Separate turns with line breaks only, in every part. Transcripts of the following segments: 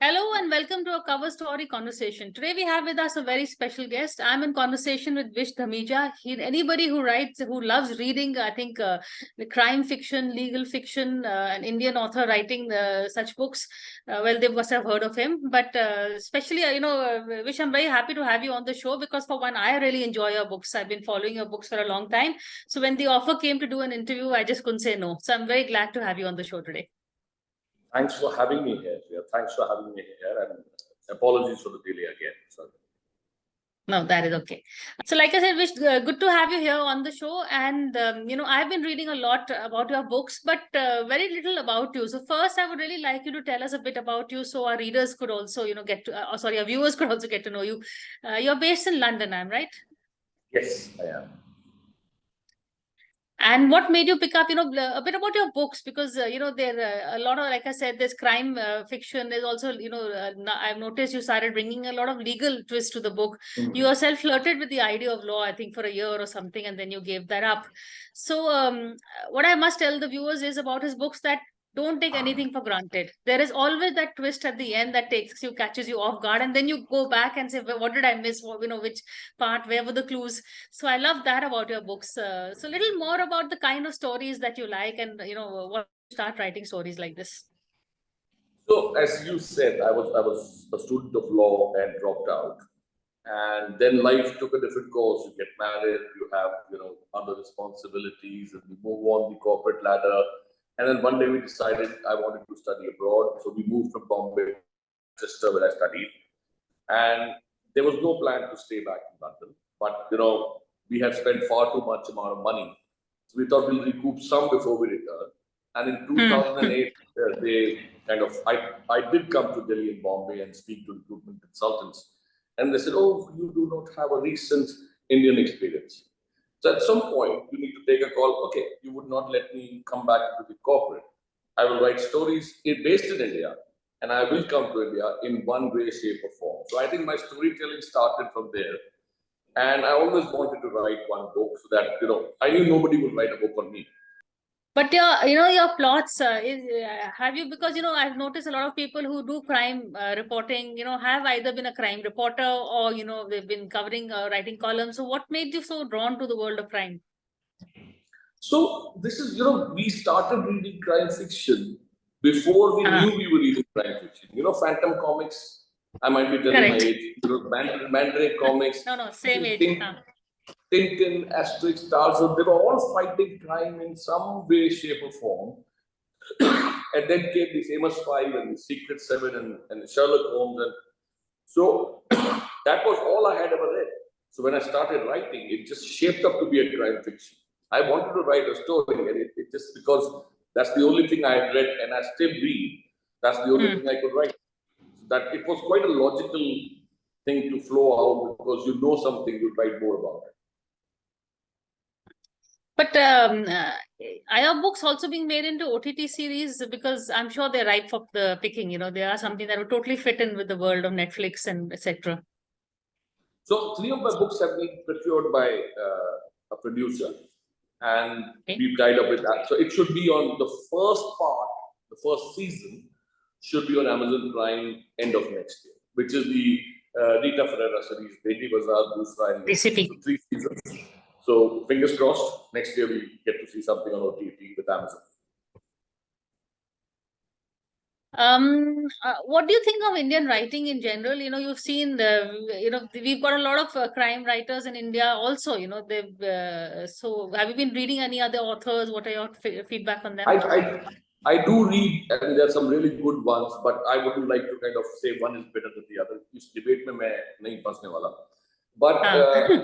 Hello and welcome to a cover story conversation. Today we have with us a very special guest. I'm in conversation with Vish Dhamija. Anybody who writes, who loves reading, I think the crime fiction, legal fiction, an Indian author writing such books, well, they must have heard of him. But especially, Vish, I'm very happy to have you on the show because for one, I really enjoy your books. I've been following your books for a long time. So when the offer came to do an interview, I just couldn't say no. So I'm very glad to have you on the show today.
Thanks for having me here. Thanks for having me here, and apologies for the delay again. Sorry.
No, that is okay. So like I said, Vish, good to have you here on the show. And, I've been reading a lot about your books, but very little about you. So first, I would really like you to tell us a bit about you so our readers could also, our viewers could also get to know you. You're based in London, I'm right?
Yes, I am.
And what made you pick up, a bit about your books? Because, there are a lot of, like I said, there's crime fiction. There's also, I've noticed you started bringing a lot of legal twists to the book.
Mm-hmm.
You yourself flirted with the idea of law, I think, for a year or something, and then you gave that up. So what I must tell the viewers is about his books that don't take anything for granted. There is always that twist at the end that catches you off guard, and then you go back and say, well, what did I miss? Which part, where were the clues? So I love that about your books. So a little more about the kind of stories that you like, and what you start writing stories like this.
So as you said, I was a student of law and dropped out, and then life took a different course. You get married, you have other responsibilities, and you move on the corporate ladder. And then one day we decided I wanted to study abroad. So we moved from Bombay to Manchester where I studied. And there was no plan to stay back in London. But, we had spent far too much amount of money. So we thought we'll recoup some before we return. And in 2008, I did come to Delhi and Bombay and speak to recruitment consultants. And they said, oh, you do not have a recent Indian experience. So at some point, you need to take a call. Okay, you would not let me come back to the corporate. I will write stories based in India, and I will come to India in one way, shape, or form. So I think my storytelling started from there. And I always wanted to write one book so that, I knew nobody would write a book on me.
But your plots, have you, because, I've noticed a lot of people who do crime reporting, have either been a crime reporter or, they've been covering, writing columns. So what made you so drawn to the world of crime?
So this is, we started reading crime fiction before we knew we were reading crime fiction. Phantom comics, I might be telling my age, Mandrake comics.
No, same age.
Tintin, Asterix, Tarzan, they were all fighting crime in some way, shape, or form. And then came the famous Five and the Secret Seven and Sherlock Holmes. And so that was all I had ever read. So when I started writing, it just shaped up to be a crime fiction. I wanted to write a story, and it just because that's the only thing I had read and I still read, that's the only thing I could write. So that it was quite a logical thing to flow out because you know something, you write more about it.
But are your books also being made into OTT series? Because I'm sure they're ripe for the picking. They are something that would totally fit in with the world of Netflix and etc.
So 3 of my books have been procured by a producer, and we've tied up with that. So it should be on the first part, the first season, should be on Amazon Prime end of next year, which is the Rita Ferreira series, Beti Bazaar, Dusra, and 3 seasons. So fingers crossed, next year we get to see something on OTT with Amazon.
What do you think of Indian writing in general? You've seen we've got a lot of crime writers in India also. So have you been reading any other authors? What are your feedback on them?
I do read, and there are some really good ones, but I wouldn't like to kind of say one is better than the other. This debate mein main nahi pasne wala. But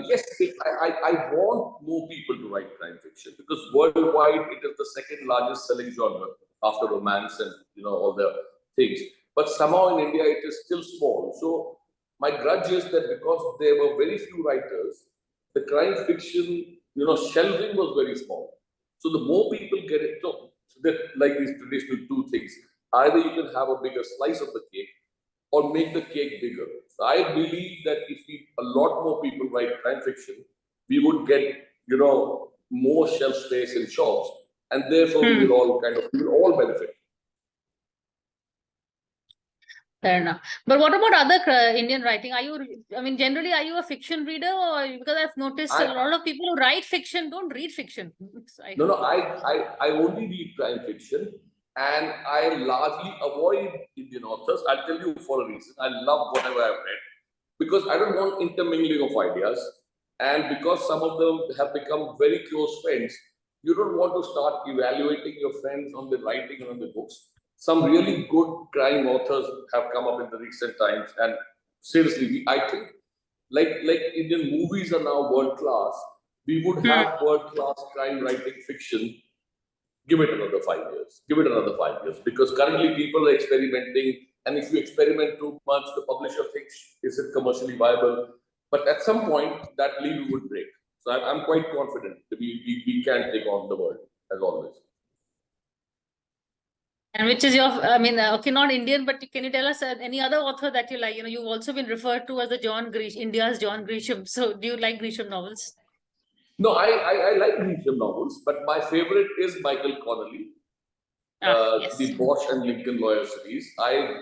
yes, I want more people to write crime fiction because worldwide it is the second largest selling genre after romance and all the things. But somehow in India it is still small. So my grudge is that because there were very few writers, the crime fiction shelving was very small. So the more people get it, so that like these traditional 2 things, either you can have a bigger slice of the cake or make the cake bigger. So I believe that if a lot more people write crime fiction, we would get, more shelf space in shops, and therefore we will all benefit.
Fair enough. But what about other Indian writing? Are you, I mean, generally, are you a fiction reader? Or because I've noticed a
I
lot of people who write fiction don't read fiction. So
no, I only read crime fiction, and I largely avoid Indian authors. I'll tell you for a reason. I love whatever I've read because I don't want intermingling of ideas, and because some of them have become very close friends. You don't want to start evaluating your friends on the writing and on the books. Some really good crime authors have come up in the recent times, and seriously, I think like Indian movies are now world class. We would have world class crime writing fiction. Give it another 5 years. Give it another 5 years because currently people are experimenting, and if you experiment too much, the publisher thinks is it commercially viable. But at some point, that level would break. So I'm quite confident that we can take on the world as always.
And which is your, I mean, okay, not Indian, but can you tell us any other author that you like? You know, you've also been referred to as the India's John Grisham. So do you like Grisham novels?
No, I like Grisham novels, but my favorite is Michael Connelly,
Yes.
the Bosch and Lincoln Lawyer series. I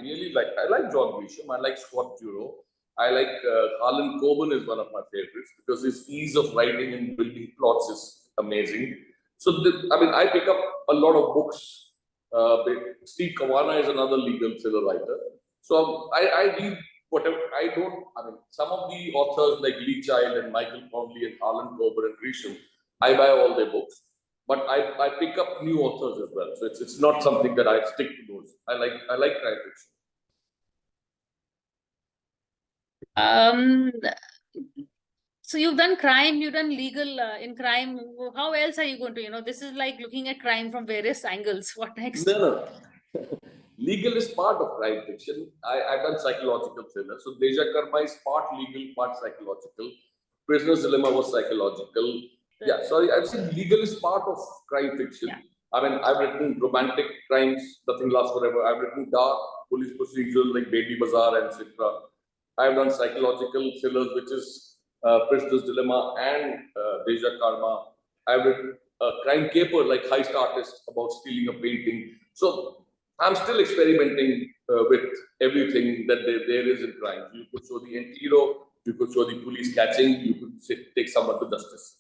like John Grisham. I like Scott Turow. I like Harlan Coben is one of my favorites because his ease of writing and building plots is amazing. So, I pick up a lot of books. Steve Kavanagh is another legal thriller writer. So I read whatever. Some of the authors like Lee Child and Michael Connelly and Harlan Coben and Grisham, I buy all their books. But I pick up new authors as well. So it's not something that I stick to those. I like crime fiction.
So you've done crime, you've done legal in crime. How else are you going to, you know, this is like looking at crime from various angles. What next?
No. Legal is part of crime fiction. I've done psychological thriller. So Deja Karma is part legal, part psychological. Prisoner's Dilemma was psychological. Yeah, sorry, I've said legal is part of crime fiction. Yeah. I've written romantic crimes, Nothing Lasts Forever. I've written dark police procedural like Baby Bazaar and Citra. I've done psychological thrillers, which is Prisoner's Dilemma and Deja Karma. I've written a crime caper like Heist Artist about stealing a painting. So I'm still experimenting with everything that there is in crime. You could show the anti-hero, you could show the police catching, you could take someone to justice.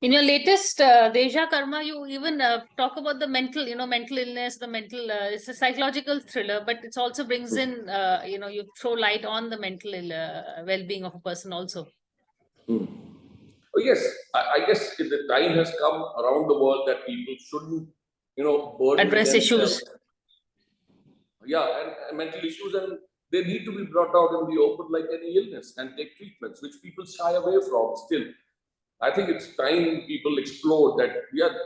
In your latest Deja Karma, you even talk about the mental illness, it's a psychological thriller, but it also brings in, you throw light on the mental well-being of a person also.
Oh, yes, I guess the time has come around the world that people shouldn't, burden
address
themselves.
issues.
Yeah, and mental issues, and they need to be brought out in the open like any illness and take treatments, which people shy away from still. I think it's time people explore that,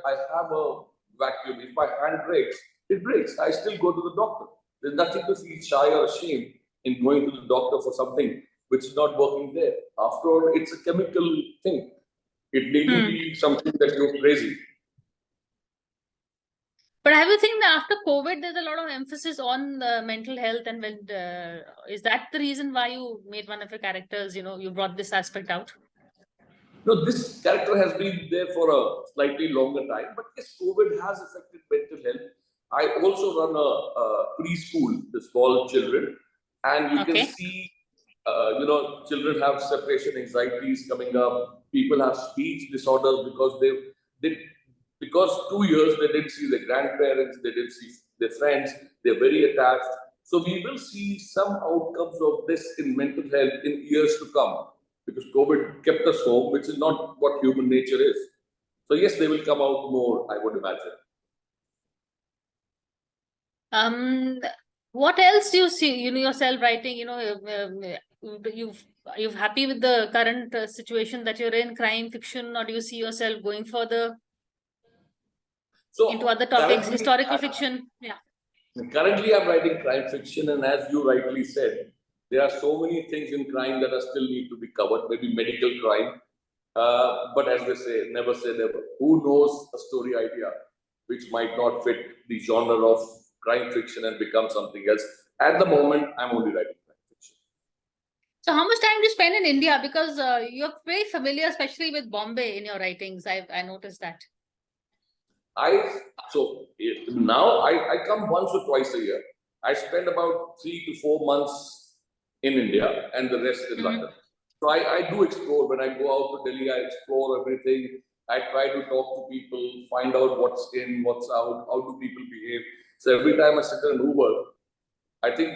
I have a vacuum. If my hand breaks, it breaks. I still go to the doctor. There's nothing to feel shy or ashamed in going to the doctor for something which is not working there. After all, it's a chemical thing. It needn't be something that you're crazy.
But have you think that after COVID, there's a lot of emphasis on mental health, and is that the reason why you made one of your characters, you brought this aspect out?
No, this character has been there for a slightly longer time, but yes, COVID has affected mental health. I also run a preschool, it's called Children, and you can see, children have separation anxieties coming up. People have speech disorders because 2 years they didn't see their grandparents, they didn't see their friends, they're very attached. So we will see some outcomes of this in mental health in years to come, because COVID kept us home, which is not what human nature is. So yes, they will come out more, I would imagine.
What else do you see, yourself writing? You've happy with the current situation that you're in, crime fiction, or do you see yourself going further into other topics, historical fiction? Yeah.
Currently, I'm writing crime fiction, and as you rightly said, there are so many things in crime that are still need to be covered. Maybe medical crime, but as they say, never say never. Who knows a story idea which might not fit the genre of crime fiction and become something else? At the moment, I'm only writing crime fiction.
So how much time do you spend in India? Because you're very familiar, especially with Bombay in your writings. I noticed that. Now
I come once or twice a year. I spend about 3 to 4 months in India and the rest in London. So I do explore. When I go out to Delhi, I explore everything. I try to talk to people, find out what's in, what's out, how do people behave. So every time I sit in an Uber, I think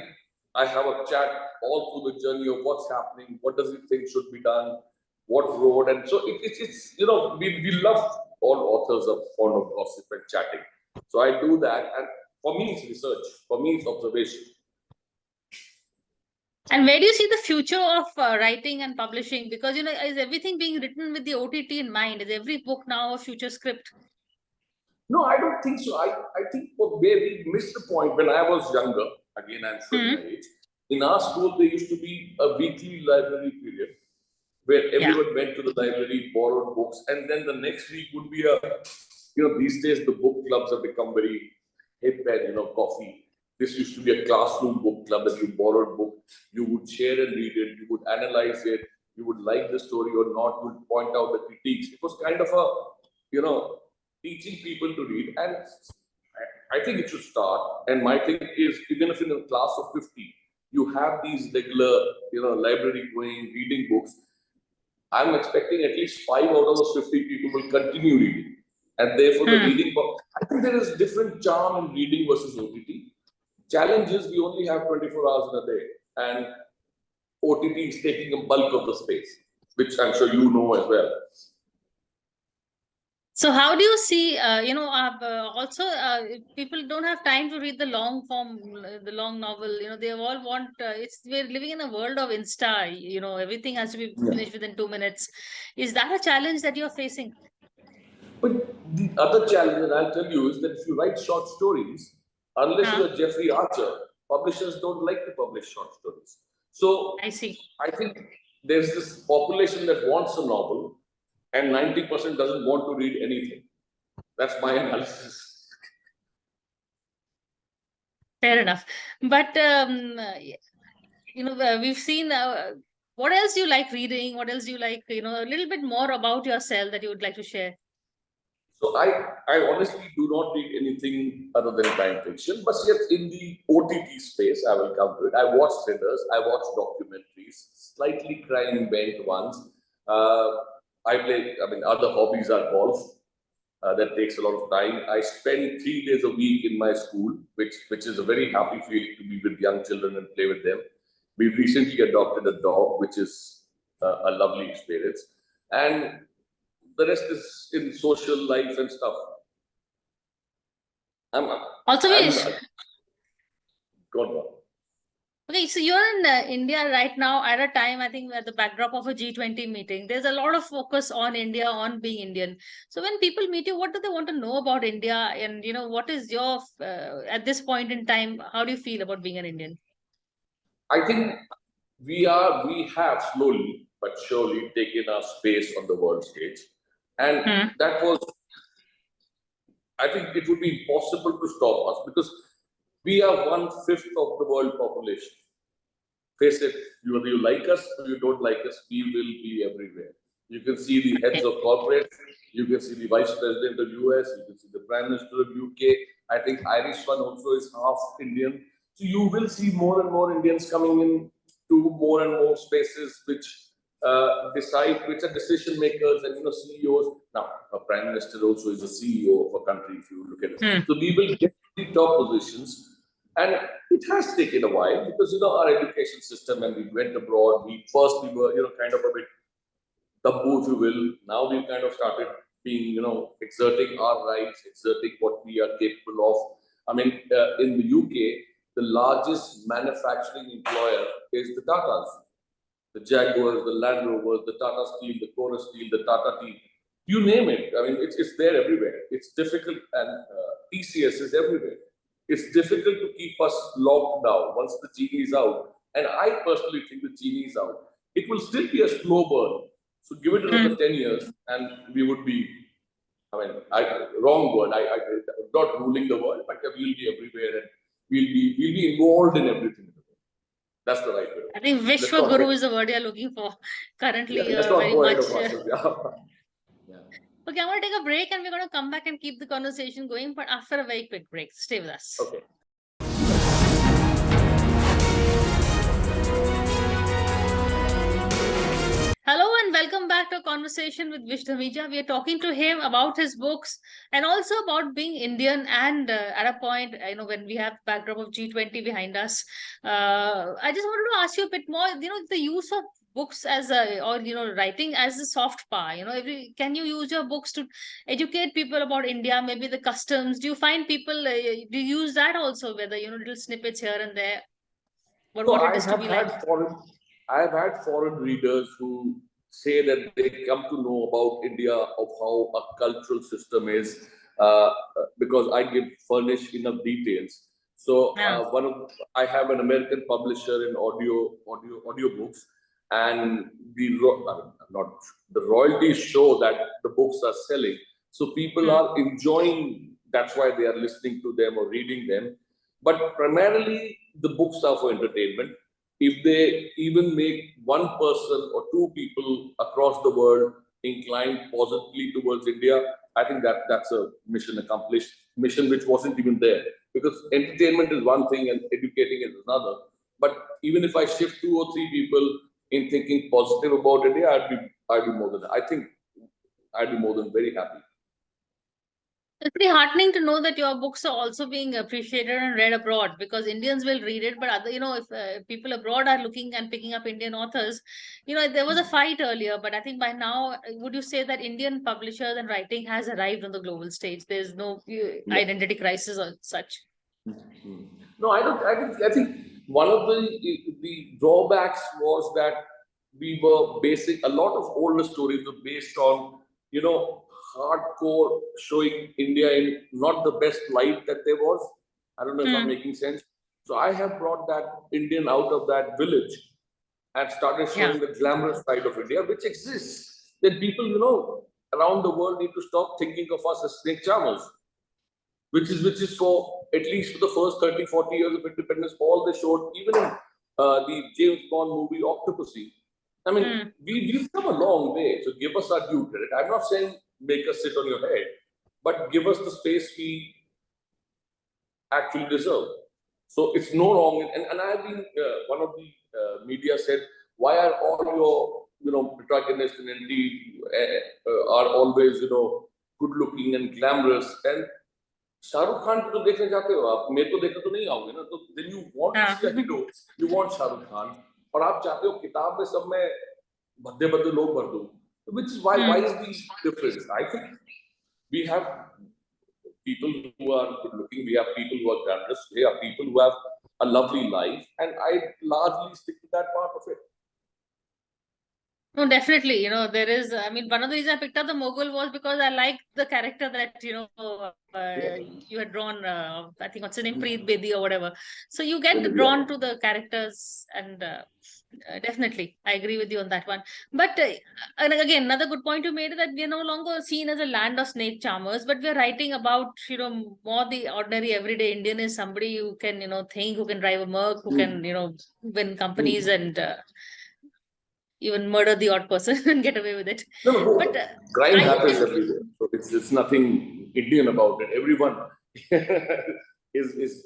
I have a chat all through the journey of what's happening, what does it think should be done, what road. And so it's we love, all authors are fond of gossip and chatting. So I do that. And for me, it's research. For me, it's observation.
And where do you see the future of writing and publishing? Because, is everything being written with the OTT in mind? Is every book now a future script?
No, I don't think so. I think where we missed the point when I was younger, again, I'm showing my age, in our school, there used to be a weekly library period where everyone went to the library, borrowed books, and then the next week would be these days the book clubs have become very hip and, coffee. This used to be a classroom book club that you borrowed book, you would share and read it, you would analyze it, you would like the story or not, you would point out the critiques. It was kind of a, teaching people to read, and I think it should start. And my thing is, even if in a class of 50, you have these regular, library going, reading books, I'm expecting at least 5 out of those 50 people will continue reading. And therefore, the reading book, I think there is different charm in reading versus OTT. Challenge is we only have 24 hours in a day, and OTT is taking a bulk of the space, which I'm sure you know as well.
So how do you see, also people don't have time to read the long form, the long novel, they all want, we're living in a world of Insta, everything has to be finished within 2 minutes. Is that a challenge that you're facing?
But the other challenge that I'll tell you is that if you write short stories, unless you're Jeffrey Archer, publishers don't like to publish short stories. So
I see.
I think there's this population that wants a novel, and 90% doesn't want to read anything. That's my analysis.
Fair enough. But, we've seen, what else do you like reading? What else do you like, a little bit more about yourself that you would like to share?
So I honestly do not read anything other than crime fiction, but yet in the OTT space, I will come to it. I watch thrillers, I watch documentaries, slightly crime bent ones. Other hobbies are golf. That takes a lot of time. I spend 3 days a week in my school, which is a very happy feeling to be with young children and play with them. We recently adopted a dog, which is a lovely experience. And the rest is in social life and stuff.
Vish.
Go on.
Okay, so you're in India right now at a time, I think, at the backdrop of a G20 meeting. There's a lot of focus on India, on being Indian. So when people meet you, what do they want to know about India? And, what is your, at this point in time, how do you feel about being an Indian?
I think we have slowly but surely taken our space on the world stage. And that was, I think it would be impossible to stop us because we are 1/5 of the world population. Face it, whether you like us or you don't like us, we will be everywhere. You can see the heads of corporates, you can see the vice president of US, you can see the prime minister of UK. I think Irish one also is half Indian. So you will see more and more Indians coming in to more and more spaces which decide, which are decision makers and CEOs. Now, a prime minister also is a CEO of a country, if you look at it. So we will get the top positions. And it has taken a while because, our education system, and we went abroad, we were, kind of a bit taboo, if you will. Now we've kind of started being, exerting our rights, exerting what we are capable of. I mean, in the UK, the largest manufacturing employer is the Tatas. The Jaguars, the Land Rovers, the Tata Steel, the Chorus Steel, the Tata Tea. You name it. I mean, it's there everywhere. It's difficult, and TCS is everywhere. It's difficult to keep us locked down once the genie is out. And I personally think the genie is out. It will still be a slow burn. So give it another 10 years and we would be, wrong word. I'm not ruling the world, but we'll be everywhere and we'll be involved in everything. That's the right word.
I think Vishwa Guru is the word you're looking for currently. Very much. Okay, I'm going to take a break and we're going to come back and keep the conversation going, but after a very quick break. Stay with us.
Okay.
Hello and welcome back to a conversation with Vish Dhamija. We are talking to him about his books and also about being Indian. And at a point, when we have backdrop of G20 behind us, I just wanted to ask you a bit more. The use of books as a, or writing as a soft power. Can you use your books to educate people about India? Maybe the customs. Do you find people? Do you use that also? Whether little snippets here and there, or
So
what it is to be like.
I have had foreign readers who say that they come to know about India, of how a cultural system is, because I give furnish enough details. So
Yeah.
I have an American publisher in audiobooks, and not the royalties show that the books are selling. So people are enjoying. That's why they are listening to them or reading them. But primarily, the books are for entertainment. If they even make one person or two people across the world inclined positively towards India, I think that's a mission accomplished, mission which wasn't even there. Because entertainment is one thing and educating is another. But even if I shift two or three people in thinking positive about India, I'd be more than I think I'd be more than very happy.
It's pretty heartening to know that your books are also being appreciated and read abroad, because Indians will read it, but if people abroad are looking and picking up Indian authors, there was a fight earlier, but I think by now, would you say that Indian publishers and writing has arrived on the global stage? There's no identity crisis or such.
No, I don't. I think one of the drawbacks was that we were basing a lot of older stories were based on hardcore showing India in not the best light that there was. I don't know if I'm making sense. So I have brought that Indian out of that village and started showing the glamorous side of India, which exists. That people, around the world need to stop thinking of us as snake charmers, which is for at least for the first 30, 40 years of independence, all they showed, even in the James Bond movie Octopussy. I mean, we've come a long way, so give us our due credit. I'm not saying make us sit on your head, but give us the space we actually deserve. So it's no wrong. And I've been, one of the media said, why are all your, protagonists in ND are always, good looking and glamorous? And Shahrukh Khan को तो देखने जाते हो आप, मेरे को देखने तो नहीं आओगे ना, तो then you want to see a hero, you want Shahrukh Khan, और आप चाहते हो किताब में सब में भद्दे भद्दे लोग भर दूं, which is why is the difference? I think we have people who are good looking, we have people who are glamorous, we have people who have a lovely life, and I largely stick to that part of it.
No, definitely. There is, I mean, one of the reasons I picked up the Mughal was because I liked the character that, you had drawn, I think what's his name, Preet Bedi or whatever. So you get drawn to the characters, and definitely, I agree with you on that one. But and again, another good point you made is that we are no longer seen as a land of snake charmers, but we are writing about, more the ordinary everyday Indian is somebody who can, think, who can drive a Merc, who can, win companies and even murder the odd person and get away with it.
No,
but
crime happens everywhere, so it's nothing Indian about it. Everyone is.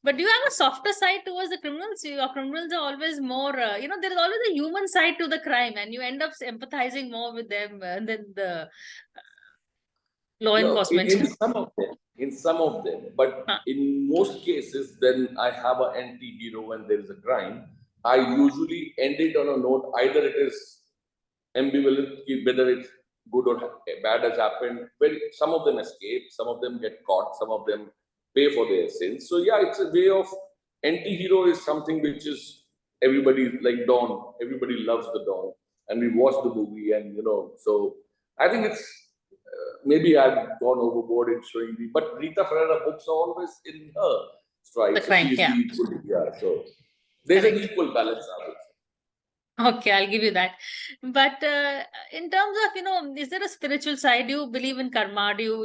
But do you have a softer side towards the criminals? Your criminals are always more, there is always a human side to the crime, and you end up empathizing more with them than the law enforcement.
In some of them, but in most cases, when I have an anti-hero when there is a crime, I usually end it on a note. Either it is ambivalent, whether it's good or bad has happened. When some of them escape, some of them get caught, some of them pay for their sins. So yeah, it's a way of anti-hero is something which is everybody like Dawn. Everybody loves the Dawn, and we watch the movie, and so I think it's. Maybe I've gone overboard in showing but Rita Ferreira books are always in her stride.
The crime,
so there's an equal balance, I would say.
Okay, I'll give you that. But in terms of, is there a spiritual side? Do you believe in karma? Do you,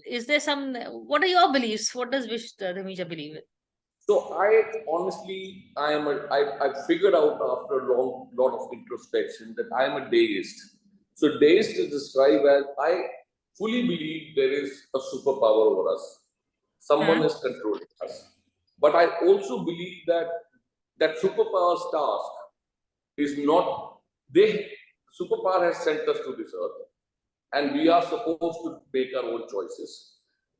is there what are your beliefs? What does Vish Dhamija believe in?
So I honestly, I've figured out after a lot of introspection that I'm a deist. So deist is described as I fully believe there is a superpower over us. Someone is controlling us. But I also believe that superpower's task is not Superpower has sent us to this earth, and we are supposed to make our own choices.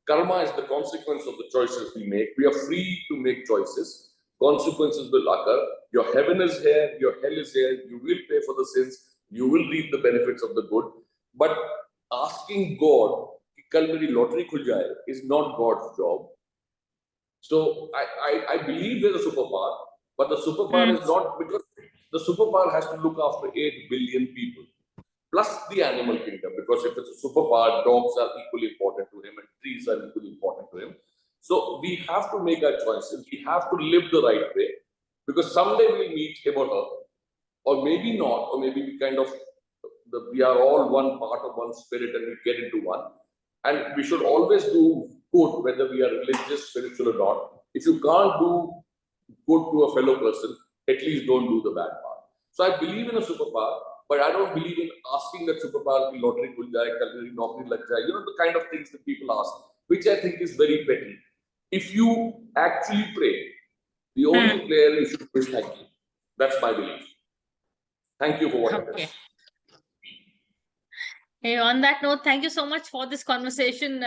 Karma is the consequence of the choices we make. We are free to make choices. Consequences will occur. Your heaven is here, your hell is here. You will pay for the sins. You will reap the benefits of the good. But asking God, "Kal meri lottery khul jaye," is not God's job. So I believe there's a superpower, but the superpower is not, because the superpower has to look after 8 billion people, plus the animal kingdom, because if it's a superpower, dogs are equally important to him and trees are equally important to him. So we have to make our choices. We have to live the right way, because someday we'll meet him or her, or maybe not, or maybe we are all one part of one spirit and we get into one. And we should always do good, whether we are religious, spiritual or not. If you can't do good to a fellow person, at least don't do the bad part. So I believe in a superpower, but I don't believe in asking that superpower ki lottery khul jaye, kal meri naukri lag jaye. You know, the kind of things that people ask, which I think is very petty. If you actually pray, the only prayer you should do is thank you. That's my belief. Thank you for watching this.
Hey, on that note, thank you so much for this conversation,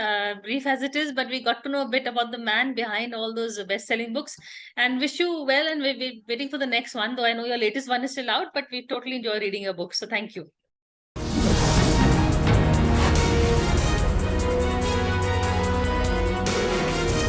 brief as it is, but we got to know a bit about the man behind all those best-selling books, and wish you well, and we're waiting for the next one, though I know your latest one is still out, but we totally enjoy reading your books, so thank you.